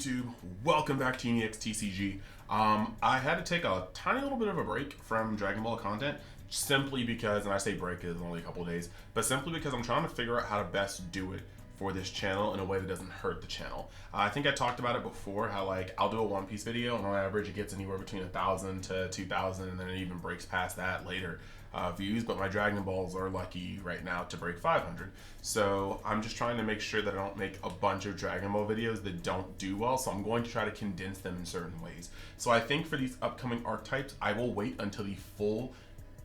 YouTube? Welcome back to TCG. I had to take a tiny little bit of a break from Dragon Ball content simply because, and I say break is only a couple of days, but simply because I'm trying to figure out how to best do it for this channel in a way that doesn't hurt the channel. I think I talked about it before, how like I'll do a One Piece video and on average it gets anywhere between 1,000 to 2,000 and then it even breaks past that later. Views, but my Dragon Balls are lucky right now to break 500. So I'm just trying to make sure that I don't make a bunch of Dragon Ball videos that don't do well, so I'm going to try to condense them in certain ways. So I think for these upcoming archetypes, I will wait until the full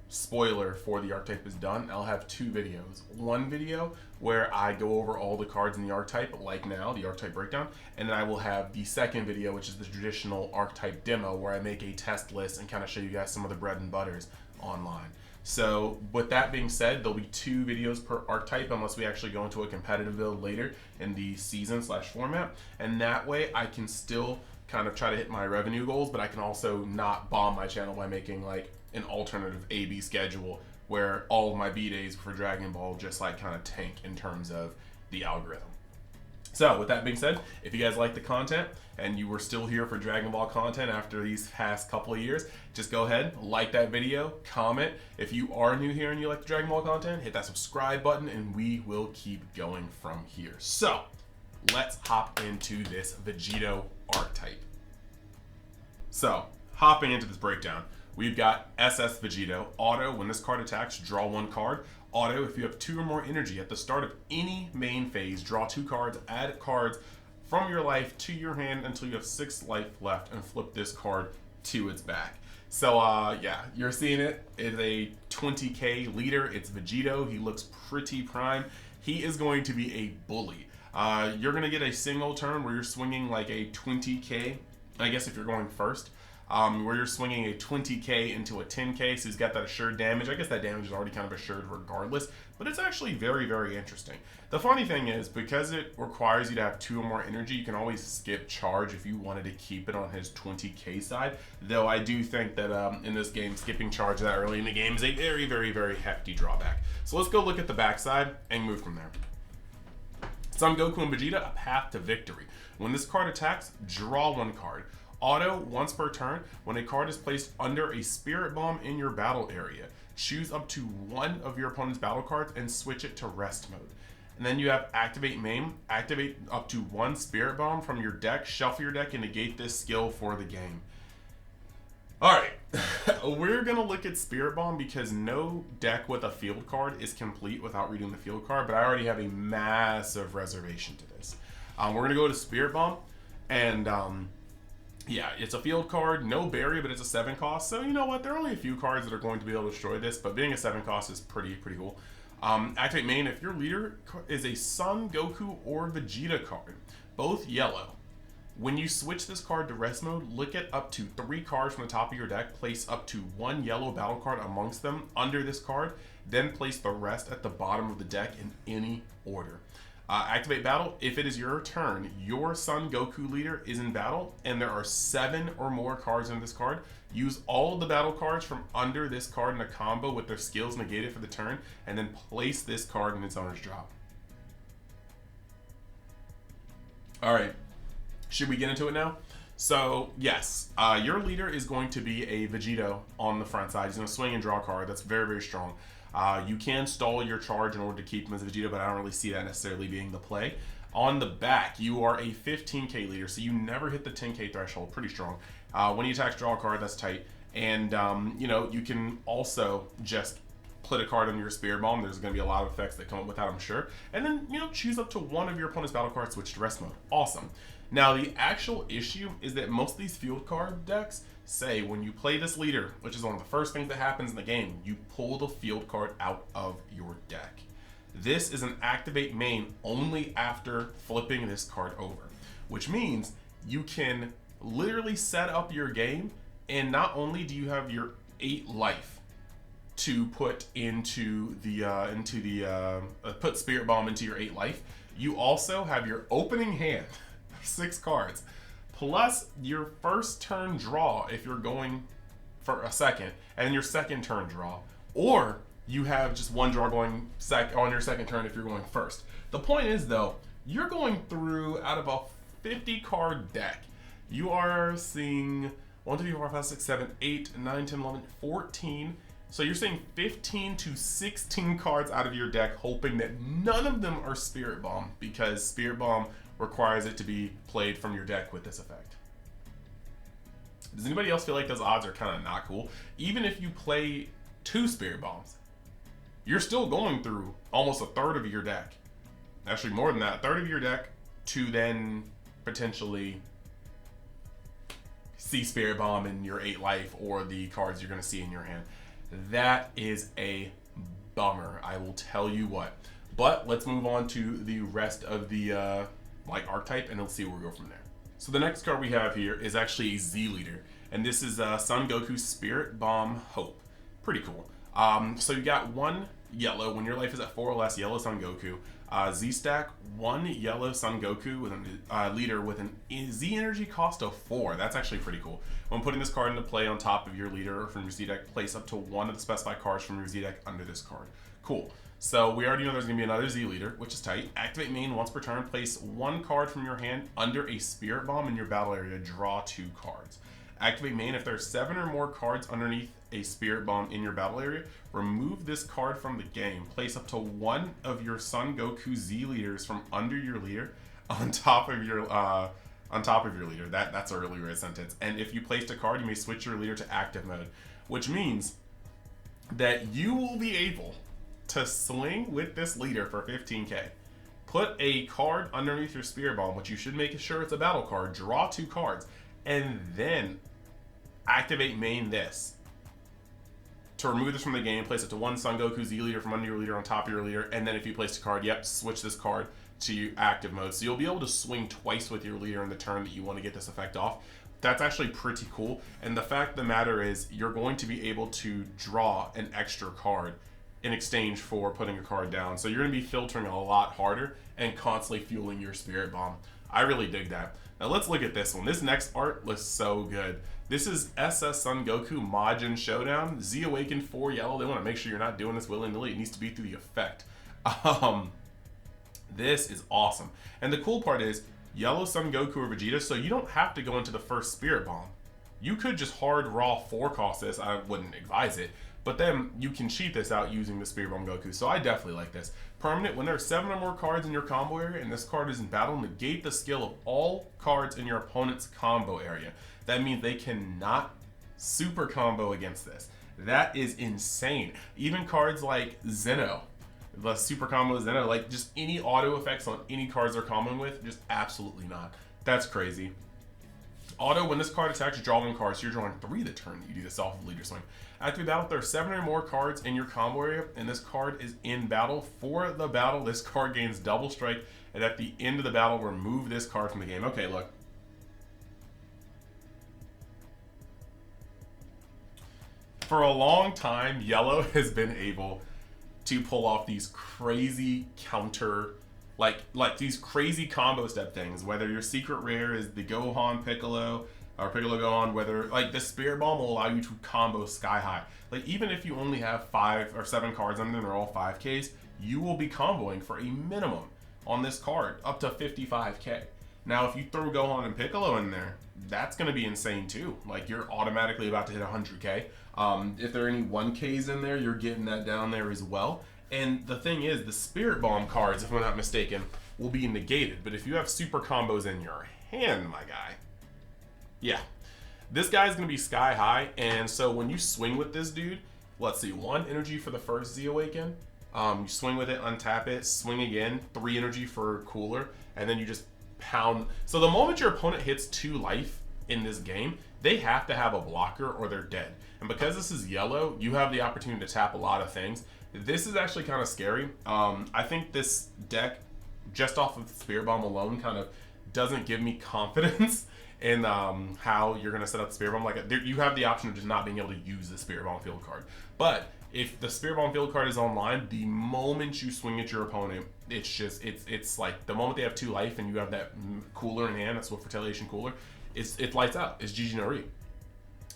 spoiler for the archetype is done. I'll have two videos. One video where I go over all the cards in the archetype, like now, the archetype breakdown, and then I will have the second video, which is the traditional archetype demo, where I make a test list and kind of show you guys some of the bread and butters online. So with that being said, there'll be 2 videos per archetype unless we actually go into a competitive build later in the season/format. And that way I can still kind of try to hit my revenue goals, but I can also not bomb my channel by making like an alternative A-B schedule where all of my B-days for Dragon Ball just like kind of tank in terms of the algorithm. So with that being said, if you guys like the content and you were still here for Dragon Ball content after these past couple of years, just go ahead, like that video, comment. If you are new here and you like the Dragon Ball content, hit that subscribe button and we will keep going from here. So let's hop into this Vegito archetype. So hopping into this breakdown, we've got SS Vegito. Auto, when this card attacks, draw 1 card. Auto, if you have 2 or more energy at the start of any main phase, draw 2 cards, add cards from your life to your hand until you have 6 life left, and flip this card to its back. So yeah, you're seeing it. It's a 20k leader. It's Vegito. He looks pretty prime. He is going to be a bully. You're going to get a single turn where you're swinging like a 20k, I guess if you're going first. Where you're swinging a 20k into a 10k, so he's got that assured damage. I guess that damage is already kind of assured regardless, but it's actually very, very interesting. The funny thing is, because it requires you to have 2 or more energy, you can always skip charge if you wanted to keep it on his 20k side, though I do think that in this game, skipping charge that early in the game is a very, very, very hefty drawback. So let's go look at the backside and move from there. Son Goku and Vegeta, a path to victory. When this card attacks, draw 1 card. Auto, once per turn, when a card is placed under a Spirit Bomb in your battle area, choose up to 1 of your opponent's battle cards and switch it to rest mode. And then you have Activate Main, activate up to 1 Spirit Bomb from your deck, shuffle your deck, and negate this skill for the game. Alright, we're going to look at Spirit Bomb because no deck with a field card is complete without reading the field card, but I already have a massive reservation to this. We're going to go to Spirit Bomb, and yeah, it's a field card, no berry, but it's a 7 cost. So you know what? There are only a few cards that are going to be able to destroy this, but being a 7 cost is pretty cool. Activate Main, if your leader is a Son, Goku, or Vegeta card, both yellow. When you switch this card to rest mode, look at up to 3 cards from the top of your deck, place up to 1 yellow battle card amongst them under this card, then place the rest at the bottom of the deck in any order. Activate Battle, if it is your turn, your Son Goku leader is in battle, and there are 7 or more cards in this card, use all of the battle cards from under this card in a combo with their skills negated for the turn, and then place this card in its owner's drop. Alright, should we get into it now? So, yes, your leader is going to be a Vegito on the front side. He's going to swing and draw a card. That's very, very strong. You can stall your charge in order to keep him as a Vegito, but I don't really see that necessarily being the play. On the back, you are a 15k leader, so you never hit the 10k threshold. Pretty strong. When he attacks, draw a card. That's tight. And, you know, you can also just put a card under your Spirit Bomb. There's going to be a lot of effects that come up with that, I'm sure. And then, you know, choose up to 1 of your opponent's battle cards, switch to rest mode. Awesome. Now, the actual issue is that most of these field card decks say when you play this leader, which is one of the first things that happens in the game, you pull the field card out of your deck. This is an Activate Main only after flipping this card over, which means you can literally set up your game, and not only do you have your 8 life to put into the put Spirit Bomb into your 8 life, you also have your opening hand 6 cards, plus your first turn draw if you're going for a second, and your second turn draw, or you have just 1 draw going on your second turn if you're going first. The point is, though, you're going through, out of a 50 card deck, you are seeing 1, 2, 3, 4, 5, 6, 7, 8, 9, 10, 11, 14. So you're seeing 15 to 16 cards out of your deck, hoping that none of them are Spirit Bomb, because Spirit Bomb requires it to be played from your deck with this effect. Does anybody else feel like those odds are kind of not cool? Even if you play 2 Spirit Bombs, you're still going through almost a third of your deck. Actually, more than that, a third of your deck to then potentially see Spirit Bomb in your 8 life or the cards you're going to see in your hand. That is a bummer, I will tell you what. But let's move on to the rest of the archetype, and let's see where we go from there. So the next card we have here is actually a Z leader, and this is Son Goku Spirit Bomb Hope. Pretty cool. So you got 1 yellow when your life is at 4 or less. Yellow Son Goku. Z stack 1 yellow Son Goku with a leader with an Z energy cost of 4. That's actually pretty cool. When putting this card into play on top of your leader or from your Z deck, place up to 1 of the specified cards from your Z deck under this card. Cool. So we already know there's going to be another Z leader, which is tight. Activate main once per turn. Place 1 card from your hand under a Spirit Bomb in your battle area. Draw 2 cards. Activate main if there's 7 or more cards underneath a Spirit Bomb in your battle area. Remove this card from the game. Place up to 1 of your Son Goku Z leaders from under your leader on top of your leader. That's a really weird sentence. And if you placed a card, you may switch your leader to active mode, which means that you will be able to swing with this leader for 15k. Put a card underneath your Spirit Bomb, which you should make sure it's a battle card. Draw 2 cards, and then activate main this. To remove this from the game, place it to 1 Son Goku Z leader from under your leader on top of your leader, and then if you place a card, yep, switch this card to active mode. So you'll be able to swing twice with your leader in the turn that you want to get this effect off. That's actually pretty cool. And the fact of the matter is, you're going to be able to draw an extra card in exchange for putting a card down. So you're going to be filtering a lot harder and constantly fueling your Spirit Bomb. I really dig that. Now let's look at this one. This next art looks so good. This is SS Son Goku Majin Showdown. Z Awakened 4 yellow. They want to make sure you're not doing this willy-nilly. It needs to be through the effect. This is awesome. And the cool part is, yellow Son Goku or Vegeta, so you don't have to go into the first Spirit Bomb. You could just hard raw 4 cost this. I wouldn't advise it. But then you can cheat this out using the Spirit Bomb Goku. So I definitely like this. Permanent, when there are 7 or more cards in your combo area and this card is in battle, negate the skill of all cards in your opponent's combo area. That means they cannot super combo against this. That is insane. Even cards like Zeno, the super combo Zeno, like just any auto effects on any cards they're comboing with, just absolutely not. That's crazy. Auto, when this card attacks, draw 1 card, so you're drawing 3 the turn that you do this off of leader swing. After battle, if there are 7 or more cards in your combo area, and this card is in battle, for the battle, this card gains double strike, and at the end of the battle, remove this card from the game. Okay, look. For a long time, yellow has been able to pull off these crazy counter, like these crazy combo step things, whether your secret rare is the Gohan Piccolo or Piccolo Gohan, whether like the Spirit Bomb will allow you to combo sky high. Like even if you only have 5 or 7 cards on them, they're all 5Ks, you will be comboing for a minimum on this card up to 55k. Now if you throw Gohan and Piccolo in there, that's going to be insane too. Like you're automatically about to hit 100k. If there are any 1Ks in there, you're getting that down there as well. And the thing is, the Spirit Bomb cards, if I'm not mistaken, will be negated. But if you have super combos in your hand, my guy, yeah, this guy's going to be sky high. And so when you swing with this dude, let's see, 1 energy for the first Z Awaken. You swing with it, untap it, swing again, 3 energy for cooler, and then you just pound. So the moment your opponent hits 2 life in this game, they have to have a blocker or they're dead. And because this is yellow, you have the opportunity to tap a lot of things. This is actually kind of scary. I think this deck, just off of Spirit Bomb alone, kind of doesn't give me confidence in how you're going to set up the Spirit Bomb. Like you have the option of just not being able to use the Spirit Bomb field card. But if the Spirit Bomb field card is online, the moment you swing at your opponent, it's like the moment they have 2 life and you have that cooler in hand, that's Swift Retaliation cooler, it lights out. It's GG no re.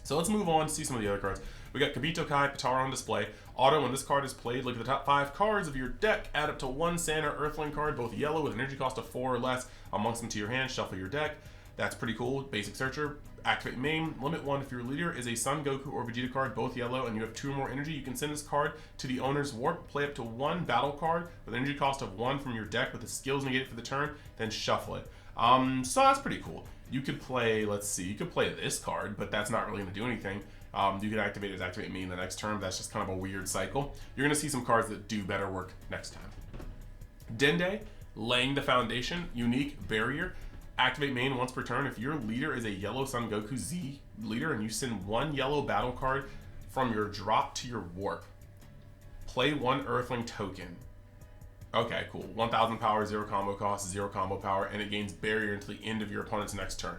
So let's move on to see some of the other cards. We got Kibito Kai, Patara on display. Auto, when this card is played, look at the top 5 cards of your deck, add up to 1 Sand or Earthling card, both yellow with an energy cost of 4 or less, amongst them to your hand, shuffle your deck. That's pretty cool. Basic Searcher. Activate main. Limit 1. If your leader is a Son Goku or Vegeta card, both yellow, and you have 2 or more energy, you can send this card to the owner's warp. Play up to 1 battle card with an energy cost of 1 from your deck with the skills negated for the turn, then shuffle it. So that's pretty cool. You could play, let's see, you could play this card, but that's not really going to do anything. You could activate it as activate main the next turn. That's just kind of a weird cycle. You're going to see some cards that do better work next time. Dende, laying the foundation, unique barrier. Activate main once per turn. If your leader is a yellow Son Goku Z leader and you send 1 yellow battle card from your drop to your warp, play 1 Earthling token. Okay, cool. 1000 power, 0 combo cost, 0 combo power, and it gains barrier until the end of your opponent's next turn.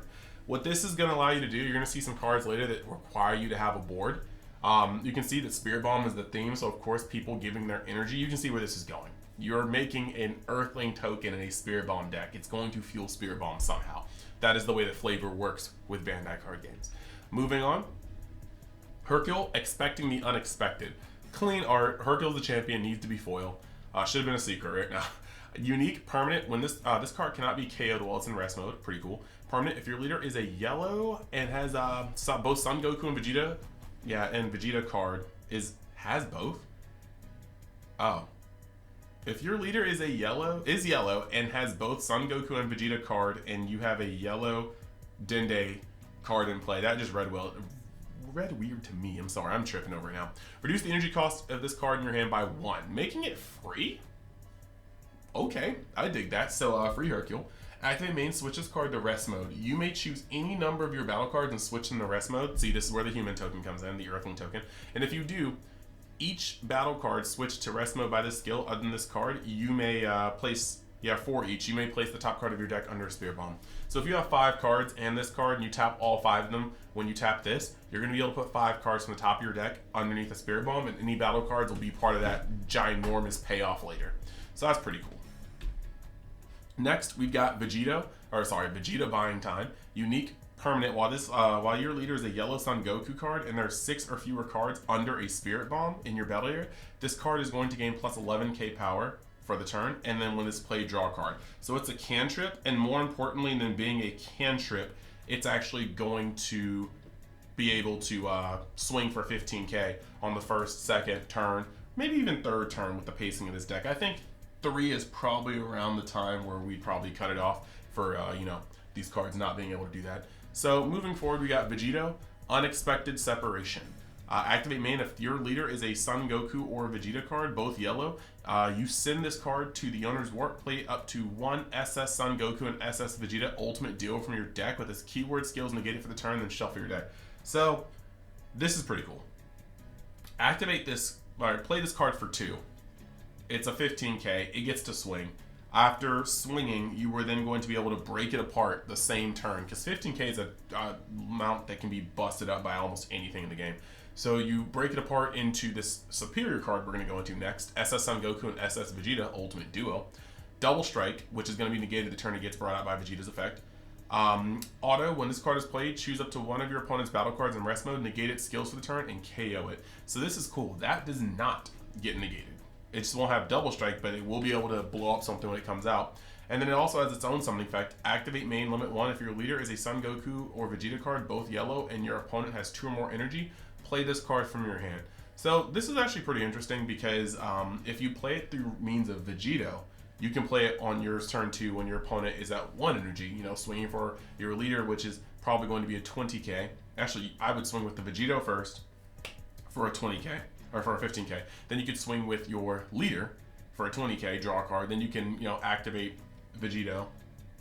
What this is going to allow you to do, you're going to see some cards later that require you to have a board. You can see that Spirit Bomb is the theme, so of course people giving their energy, you can see where this is going. You're making an Earthling token in a Spirit Bomb deck. It's going to fuel Spirit Bomb somehow. That is the way that flavor works with Bandai card games. Moving on. Hercule, expecting the unexpected. Clean art. Hercule's the champion, needs to be foil. Should have been a secret right now. Unique, permanent. When this card cannot be KO'd while it's in rest mode. Pretty cool. Permanent, if your leader is a yellow and has both Son Goku and Vegeta. Yeah, and Vegeta card has both. Oh. If your leader is yellow and has both Son Goku and Vegeta card, and you have a yellow Dende card in play, that just read weird to me. I'm sorry, I'm tripping over it now. Reduce the energy cost of this card in your hand by 1, making it free. Okay, I dig that. So free Hercule. Activate main, switch this card to rest mode. You may choose any number of your battle cards and switch them to rest mode. See, this is where the human token comes in, the Earthling token. And if you do, each battle card switched to rest mode by this skill. Other than this card, you may place, for each, you may place the top card of your deck under a Spirit Bomb. So if you have 5 cards and this card, and you tap all 5 of them, when you tap this, you're going to be able to put 5 cards from the top of your deck underneath a Spirit Bomb, and any battle cards will be part of that ginormous payoff later. So that's pretty cool. Next, we've got Vegito buying time. Unique, permanent. While your leader is a yellow Son Goku card and there are 6 or fewer cards under a Spirit Bomb in your battle area, this card is going to gain plus 11k power for the turn, and then when it's played, draw a card. So it's a cantrip, and more importantly than being a cantrip, it's actually going to be able to swing for 15k on the first, second turn, maybe even third turn with the pacing of this deck. I think 3 is probably around the time where we'd probably cut it off for these cards not being able to do that. So moving forward, we got Vegito, Unexpected Separation. Activate main, if your leader is a Son Goku or Vegeta card, both yellow, you send this card to the owner's warp. Play up to 1 SS Son Goku and SS Vegeta ultimate duo from your deck with its keyword skills negated for the turn, then shuffle your deck. So this is pretty cool. Activate this, play this card for 2. It's a 15k, it gets to swing. After swinging, you were then going to be able to break it apart the same turn, because 15k is a amount that can be busted up by almost anything in the game. So you break it apart into this superior card we're going to go into next, SS Son Goku and SS Vegeta Ultimate Duo. Double Strike, which is going to be negated the turn it gets brought out by Vegeta's effect. Auto, when this card is played, choose up to 1 of your opponent's battle cards in rest mode, negate its skills for the turn, and KO it. So this is cool. That does not get negated. It just won't have Double Strike, but it will be able to blow up something when it comes out. And then it also has its own summoning effect. Activate main, limit 1. If your leader is a Son Goku or Vegeta card, both yellow, and your opponent has 2 or more energy, play this card from your hand. So this is actually pretty interesting because if you play it through means of Vegito, you can play it on your turn 2 when your opponent is at 1 energy, swinging for your leader, which is probably going to be a 20k. Actually, I would swing with the Vegito first for a 20k. Or for a 15k. Then you could swing with your leader for a 20k, draw a card. Then you can, activate Vegito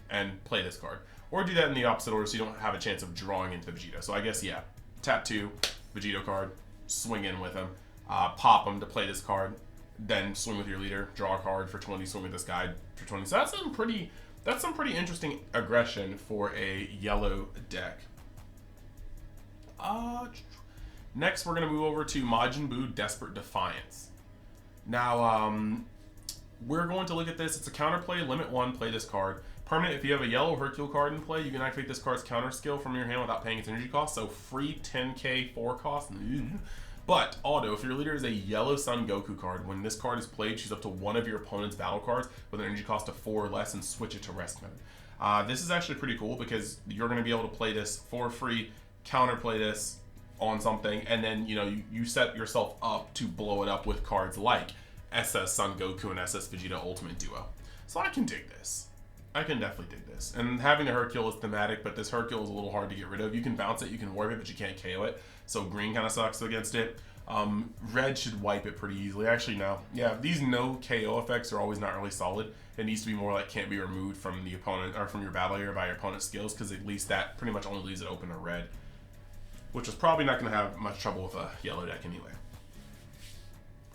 and play this card. Or do that in the opposite order so you don't have a chance of drawing into Vegito. So I guess, yeah, tap 2, Vegito card, swing in with him, pop him to play this card, then swing with your leader, draw a card for 20, swing with this guy for 20. So that's some pretty interesting aggression for a yellow deck. Next, we're going to move over to Majin Buu Desperate Defiance. Now, we're going to look at this. It's a counterplay, limit 1, play this card. Permanent, if you have a yellow Hercule card in play, you can activate this card's counter skill from your hand without paying its energy cost. So free 10k 4 cost. But auto, if your leader is a Yellow Sun Goku card, when this card is played, choose up to one of your opponent's battle cards with an energy cost of 4 or less and switch it to rest mode. This is actually pretty cool because you're going to be able to play this for free, counterplay this on something, and then you set yourself up to blow it up with cards like SS Sun Goku and SS Vegeta Ultimate Duo. So I can dig this. I can definitely dig this. And having the Hercule is thematic, but this Hercule is a little hard to get rid of. You can bounce it, you can warp it, but you can't KO it. So green kind of sucks against it. Red should wipe it pretty easily. Actually, no. Yeah, these no KO effects are always not really solid. It needs to be more like can't be removed from the opponent or from your battle area by your opponent's skills, because at least that pretty much only leaves it open to red, which is probably not going to have much trouble with a yellow deck anyway.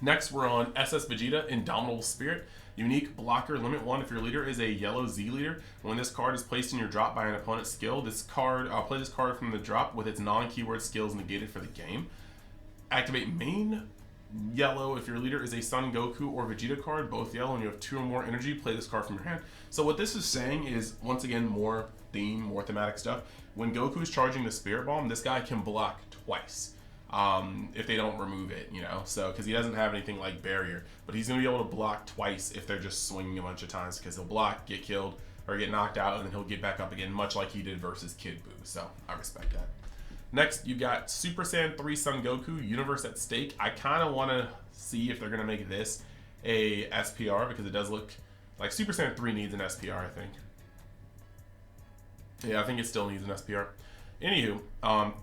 Next, we're on SS Vegeta, Indomitable Spirit. Unique blocker, limit 1. If your leader is a yellow Z leader, when this card is placed in your drop by an opponent's skill, I'll play this card from the drop with its non-keyword skills negated for the game. Activate main, yellow. If your leader is a Sun Goku or Vegeta card, both yellow, and you have 2 or more energy, play this card from your hand. So what this is saying is, once again, more theme, more thematic stuff. When Goku is charging the Spirit Bomb, this guy can block twice. If they don't remove it, so because he doesn't have anything like barrier, but he's going to be able to block twice if they're just swinging a bunch of times, because he'll block, get killed, or get knocked out, and then he'll get back up again, much like he did versus Kid Buu. So I respect that. Next, you got Super Saiyan 3 Sun Goku, Universe at Stake. I kind of want to see if they're going to make this a SPR, because it does look like Super Saiyan 3 needs an SPR, I think. Yeah, I think it still needs an SPR. Anywho,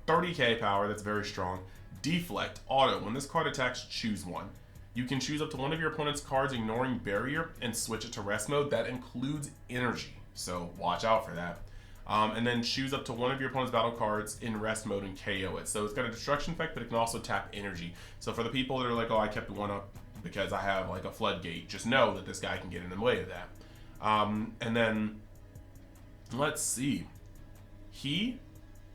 30k power, that's very strong. Deflect, auto. When this card attacks, choose one. You can choose up to one of your opponent's cards ignoring barrier and switch it to rest mode. That includes energy, so watch out for that. And then choose up to one of your opponent's battle cards in rest mode and KO it. So it's got a destruction effect, but it can also tap energy. So for the people that are like, oh, I kept one up because I have like a floodgate, just know that this guy can get in the way of that. And then, let's see. He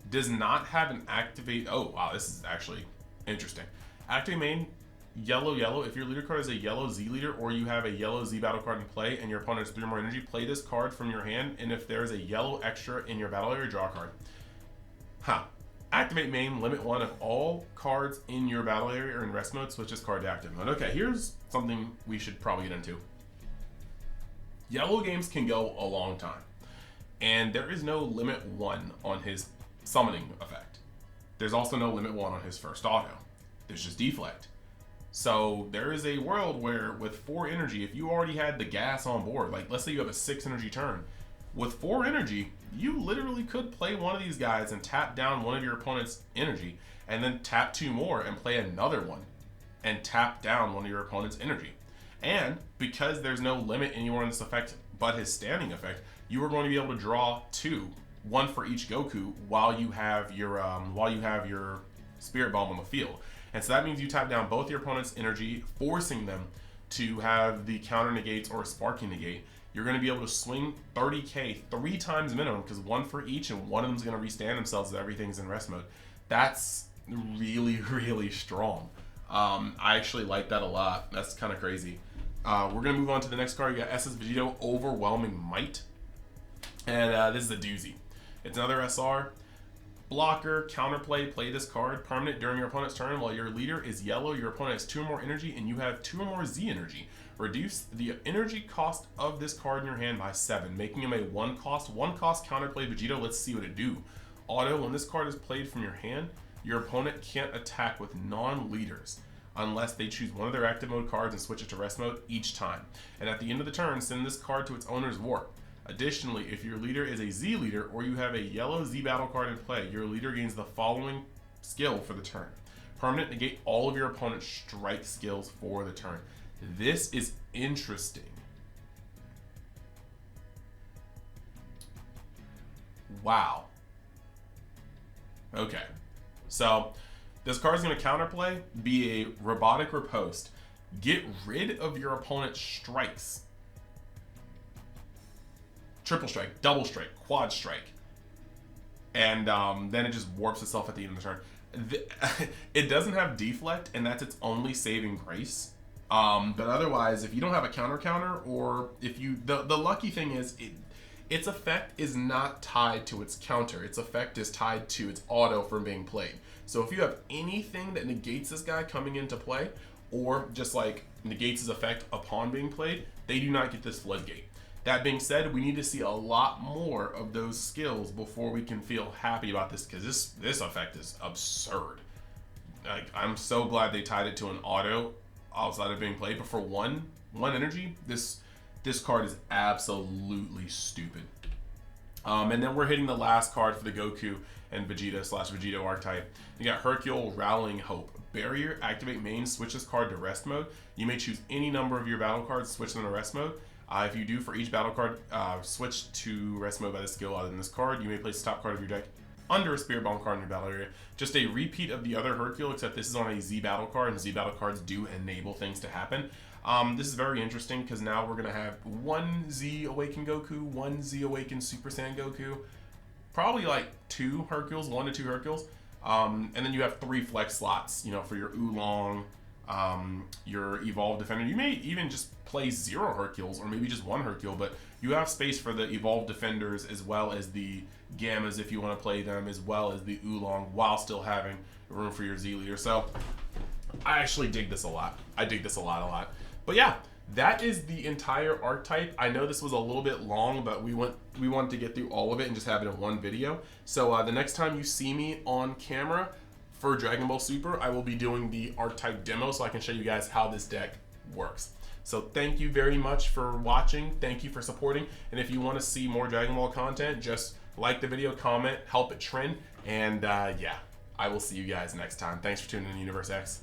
does not have an activate. Oh, wow, this is actually interesting. Activate main, yellow, yellow. If your leader card is a yellow Z leader, or you have a yellow Z battle card in play and your opponent has 3 more energy, play this card from your hand, and if there is a yellow extra in your battle area, draw a card. Activate main, limit 1 of all cards in your battle area or in rest mode, switch this card to active mode. Okay, here's something we should probably get into. Yellow games can go a long time, and there is no limit 1 on his summoning effect. There's also no limit 1 on his first auto. There's just deflect. So there is a world where with 4 energy, if you already had the gas on board, like let's say you have a 6 energy turn, with 4 energy, you literally could play one of these guys and tap down one of your opponent's energy, and then tap 2 more and play another one and tap down one of your opponent's energy. And because there's no limit anywhere in this effect but his standing effect, you are going to be able to draw 2, 1 for each Goku, while you have your Spirit Bomb on the field. And so that means you tap down both your opponent's energy, forcing them to have the counter negates or sparking negate. You're going to be able to swing 30k 3 times minimum, because 1 for each, and one of them is going to restand themselves as everything's in rest mode. That's really, really strong. I actually like that a lot. That's kind of crazy. We're going to move on to the next card. You got SS Vegito, Overwhelming Might. And this is a doozy. It's another SR. Blocker, counterplay, play this card. Permanent during your opponent's turn. While your leader is yellow, your opponent has 2 or more energy, and you have 2 or more Z energy. Reduce the energy cost of this card in your hand by 7, making him a 1 cost counterplay Vegito. Let's see what it do. Auto, when this card is played from your hand, your opponent can't attack with non-leaders unless they choose one of their active mode cards and switch it to rest mode each time. And at the end of the turn, send this card to its owner's warp. Additionally, if your leader is a Z leader, or you have a yellow Z battle card in play, your leader gains the following skill for the turn. Permanent, negate all of your opponent's strike skills for the turn. This is interesting. Wow. Okay. So, this card is going to counterplay, be a robotic riposte. Get rid of your opponent's strikes. Triple strike, double strike, quad strike. And then it just warps itself at the end of the turn. It doesn't have deflect, and that's its only saving grace. But otherwise, if you don't have a counter, or if you, the lucky thing is, its effect is not tied to its counter. Its effect is tied to its auto from being played. So if you have anything that negates this guy coming into play, or just like negates his effect upon being played, they do not get this floodgate. That being said, we need to see a lot more of those skills before we can feel happy about this, because this effect is absurd. Like, I'm so glad they tied it to an auto outside of being played, but for one energy, this card is absolutely stupid. And then we're hitting the last card for the Goku and Vegito/Vegito archetype. You got Hercule Rowling Hope. Barrier, activate main, switch this card to rest mode. You may choose any number of your battle cards, switch them to rest mode. If you do, for each battle card, switch to rest mode by the skill other than this card. You may place the top card of your deck under a Spirit Bomb card in your battle area. Just a repeat of the other Hercule, except this is on a Z battle card, and Z battle cards do enable things to happen. This is very interesting because now we're going to have one Z Awakened Goku, one Z Awakened Super Saiyan Goku, probably like 2 Hercules, 1 to 2 Hercules, and then you have 3 flex slots, you know, for your Oolong, your Evolved Defender. You may even just play 0 Hercules or maybe just 1 Hercule, but you have space for the Evolved Defenders as well as the Gammas if you want to play them, as well as the Oolong, while still having room for your Z leader. So I actually dig this a lot. I dig this a lot. But yeah, that is the entire archetype. I know this was a little bit long, but we wanted to get through all of it and just have it in one video. So the next time you see me on camera for Dragon Ball Super, I will be doing the archetype demo so I can show you guys how this deck works. So thank you very much for watching. Thank you for supporting. And if you want to see more Dragon Ball content, just like the video, comment, help it trend. And yeah, I will see you guys next time. Thanks for tuning in, Universe X.